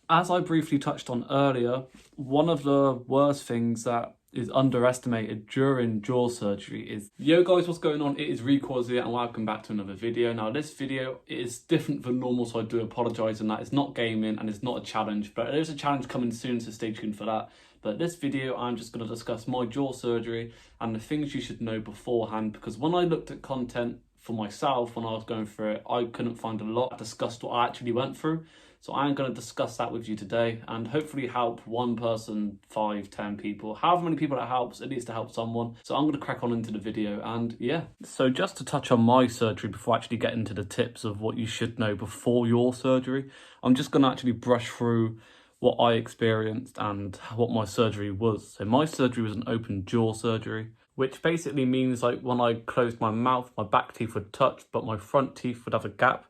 As I briefly touched on earlier, one of the worst things that is underestimated during jaw surgery is, yo guys, what's going on? It is Recoils here and welcome back to another video. Now this video is different than normal, so I do apologise on that. It's not gaming and it's not a challenge, but there's a challenge coming soon, so stay tuned for that. But this video, I'm just going to discuss my jaw surgery and the things you should know beforehand, because when I looked at content for myself when I was going through it, I couldn't find a lot that discussed what I actually went through. So I'm going to discuss that with you today and hopefully help one person, 5, 10 people, however many people it helps, it needs to help someone. So I'm going to crack on into the video and yeah. So just to touch on my surgery before I actually get into the tips of what you should know before your surgery, I'm just going to actually brush through what I experienced and what my surgery was. So my surgery was an open jaw surgery, which basically means like when I closed my mouth, my back teeth would touch, but my front teeth would have a gap.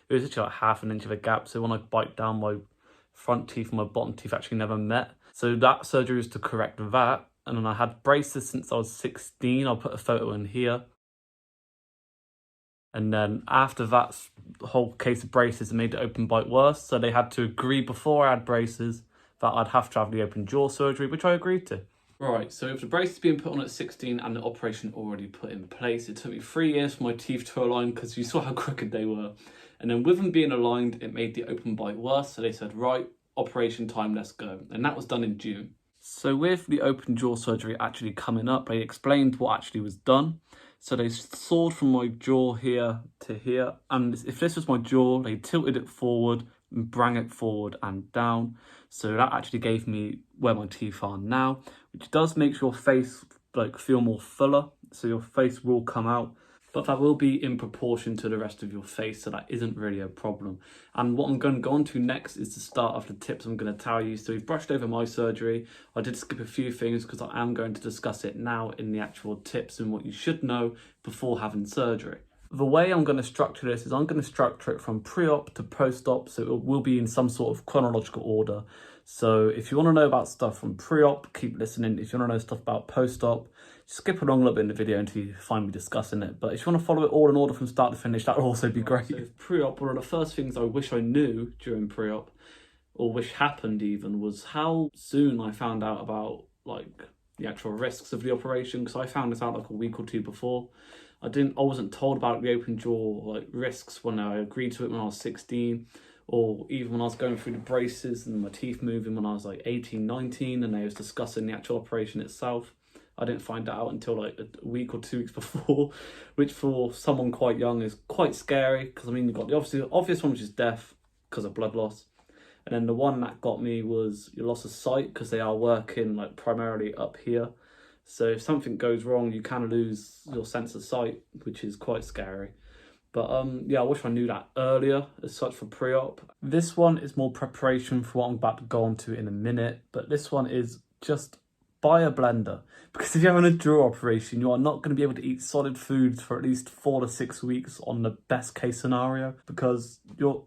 It was actually like half an inch of a gap, so when I bite down, my front teeth and my bottom teeth actually never met. So that surgery was to correct that. And then I had braces since I was 16. I'll put a photo in here. And then after that whole case of braces, it made the open bite worse. So they had to agree before I had braces that I'd have to have the open jaw surgery, which I agreed to. Right, so if the braces being put on at 16 and the operation already put in place, it took me 3 years for my teeth to align because you saw how crooked they were. And then with them being aligned, it made the open bite worse. So they said, right, operation time, let's go. And that was done in June. So with the open jaw surgery actually coming up, they explained what actually was done. So they sawed from my jaw here to here. And if this was my jaw, they tilted it forward and bring it forward and down. So that actually gave me where my teeth are now, which does make your face like feel more fuller. So your face will come out, but that will be in proportion to the rest of your face. So that isn't really a problem. And what I'm going to go on to next is the start of the tips I'm going to tell you. So we've brushed over my surgery. I did skip a few things because I am going to discuss it now in the actual tips and what you should know before having surgery. The way I'm going to structure this is I'm going to structure it from pre-op to post-op, so it will be in some sort of chronological order. So if you want to know about stuff from pre-op, keep listening. If you want to know stuff about post-op, skip along a little bit in the video until you find me discussing it. But if you want to follow it all in order from start to finish, that would also be great. So pre-op, one of the first things I wish I knew during pre-op, or wish happened even, was how soon I found out about like the actual risks of the operation, because I found this out like a week or two before. I wasn't told about the open jaw like risks when I agreed to it when I was 16, or even when I was going through the braces and my teeth moving when I was like 18, 19, and they was discussing the actual operation itself. I didn't find that out until like a week or 2 weeks before, which for someone quite young is quite scary, because I mean you've got the obvious one, which is death because of blood loss. And then the one that got me was your loss of sight, because they are working like primarily up here. So if something goes wrong, you can lose your sense of sight, which is quite scary. But yeah, I wish I knew that earlier as such for pre-op. This one is more preparation for what I'm about to go on to in a minute. But this one is just buy a blender. Because if you're having a jaw operation, you are not going to be able to eat solid foods for at least 4 to 6 weeks on the best case scenario. Because your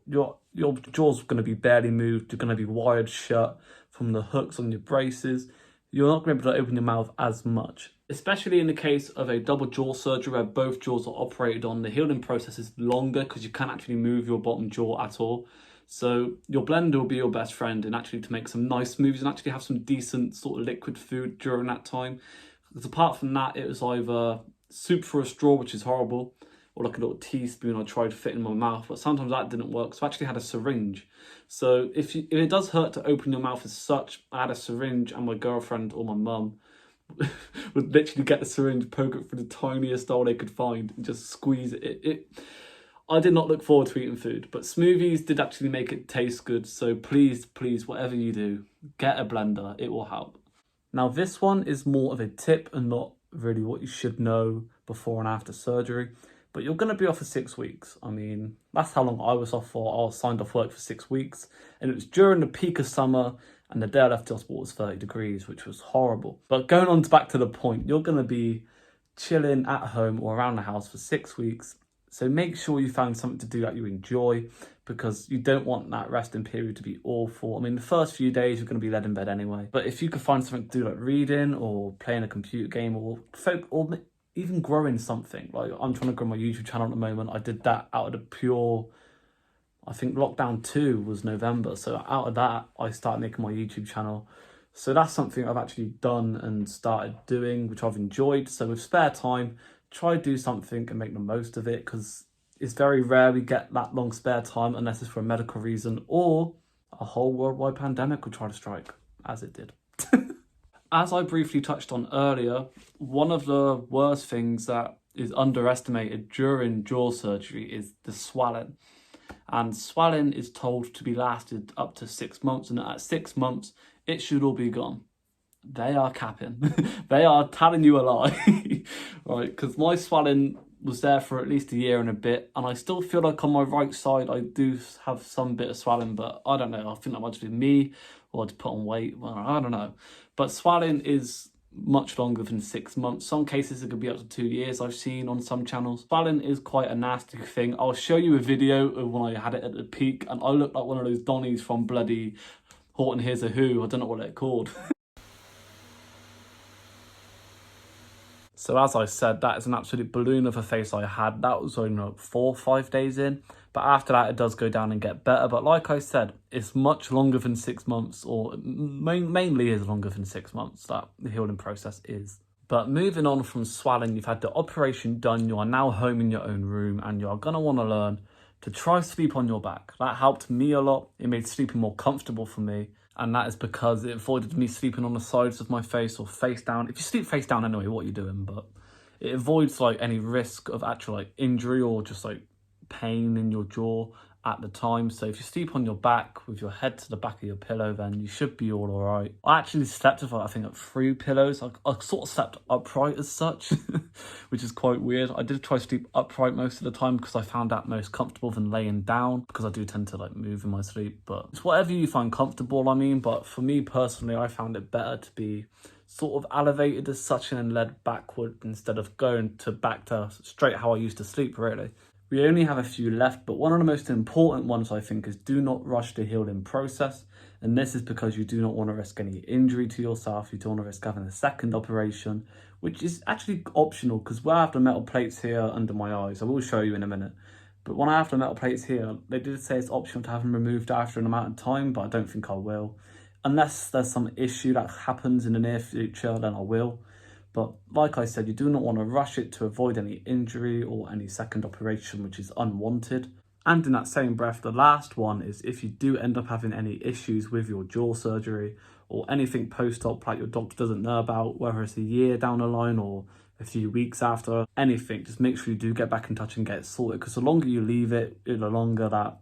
jaw's going to be barely moved. You're going to be wired shut from the hooks on your braces. You're not going to be able to open your mouth as much. Especially in the case of a double jaw surgery where both jaws are operated on, the healing process is longer because you can't actually move your bottom jaw at all. So your blender will be your best friend and actually to make some nice smoothies and actually have some decent sort of liquid food during that time. Because apart from that, it was either soup through a straw, which is horrible, or like a little teaspoon I tried to fit in my mouth, but sometimes that didn't work. So I actually had a syringe. So if it does hurt to open your mouth as such, I had a syringe, and my girlfriend or my mum would literally get the syringe, poke it through the tiniest hole they could find and just squeeze it. I did not look forward to eating food, but smoothies did actually make it taste good. So please, whatever you do, get a blender, it will help. Now this one is more of a tip and not really what you should know before and after surgery. But you're going to be off for 6 weeks. I mean, that's how long I was off for. I was signed off work for 6 weeks. And it was during the peak of summer. And the day I left the hospital was 30 degrees, which was horrible. But going on back to the point, you're going to be chilling at home or around the house for 6 weeks. So make sure you find something to do that you enjoy, because you don't want that resting period to be awful. I mean, the first few days you're going to be laid in bed anyway. But if you could find something to do like reading or playing a computer game or even growing something. Like I'm trying to grow my YouTube channel at the moment. I did that out of the pure, I think lockdown 2 was November. So out of that, I started making my YouTube channel. So that's something I've actually done and started doing, which I've enjoyed. So with spare time, try to do something and make the most of it, because it's very rare we get that long spare time unless it's for a medical reason or a whole worldwide pandemic will try to strike, as it did. As I briefly touched on earlier, one of the worst things that is underestimated during jaw surgery is the swelling. And swelling is told to be lasted up to 6 months, and at 6 months, it should all be gone. They are capping. They are telling you a lie, right? Because my swelling was there for at least a year and a bit, and I still feel like on my right side I do have some bit of swelling, but I don't know. I think that might just be me, or to put on weight. Well, I don't know. But swelling is much longer than 6 months. Some cases it could be up to 2 years, I've seen on some channels. Swelling is quite a nasty thing. I'll show you a video of when I had it at the peak, and I looked like one of those Donnies from bloody Horton Hears a Who. I don't know what they're called. So as I said, that is an absolute balloon of a face I had. That was only like 4 or 5 days in. But after that, it does go down and get better. But like I said, it's much longer than 6 months, or mainly is longer than 6 months, that the healing process is. But moving on from swelling, you've had the operation done. You are now home in your own room, and you are going to want to learn to try sleep on your back. That helped me a lot. It made sleeping more comfortable for me. And that is because it avoided me sleeping on the sides of my face or face down. If you sleep face down anyway, what you're doing, but it avoids like any risk of actual like injury or just like pain in your jaw at the time. So if you sleep on your back with your head to the back of your pillow, then you should be all right. I actually slept with, I think, 3 pillows. I sort of slept upright as such, which is quite weird. I did try to sleep upright most of the time because I found that most comfortable than laying down, because I do tend to like move in my sleep. But it's whatever you find comfortable, I mean. But for me personally, I found it better to be sort of elevated as such and then led backward instead of going to back to straight how I used to sleep, really. We only have a few left, but one of the most important ones, I think, is do not rush the healing process. And this is because you do not want to risk any injury to yourself. You don't want to risk having a second operation, which is actually optional, because where I have the metal plates here under my eyes, I will show you in a minute. But when I have the metal plates here, they did say it's optional to have them removed after an amount of time, but I don't think I will. Unless there's some issue that happens in the near future, then I will. But like I said, you do not want to rush it to avoid any injury or any second operation, which is unwanted. And in that same breath, the last one is if you do end up having any issues with your jaw surgery or anything post-op like your doctor doesn't know about, whether it's a year down the line or a few weeks after, anything, just make sure you do get back in touch and get it sorted, because the longer you leave it, the longer that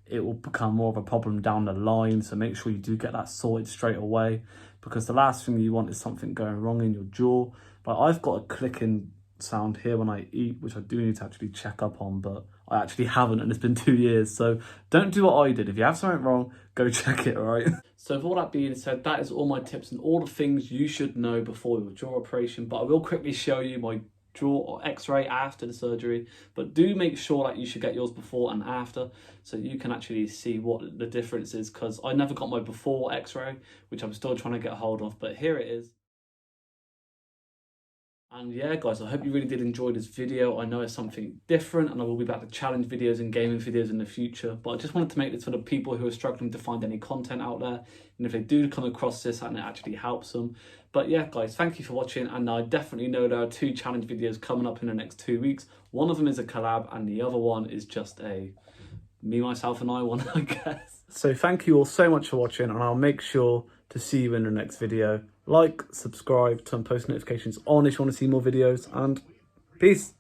it will become more of a problem down the line. So make sure you do get that sorted straight away, because the last thing you want is something going wrong in your jaw. Like I've got a clicking sound here when I eat, which I do need to actually check up on, but I actually haven't, and it's been 2 years. So don't do what I did. If you have something wrong, go check it, all right? So with all that being said, that is all my tips and all the things you should know before your jaw operation. But I will quickly show you my jaw or x-ray after the surgery, but do make sure that you should get yours before and after so you can actually see what the difference is, because I never got my before x-ray, which I'm still trying to get a hold of, but here it is. And yeah, guys, I hope you really did enjoy this video. I know it's something different, and I will be back to challenge videos and gaming videos in the future. But I just wanted to make this for the people who are struggling to find any content out there. And if they do come across this and it actually helps them. But yeah, guys, thank you for watching. And I definitely know there are 2 challenge videos coming up in the next 2 weeks. One of them is a collab, and the other one is just a me, myself, and I one, I guess. So thank you all so much for watching, and I'll make sure to see you in the next video. Like, subscribe, turn post notifications on if you want to see more videos, and peace.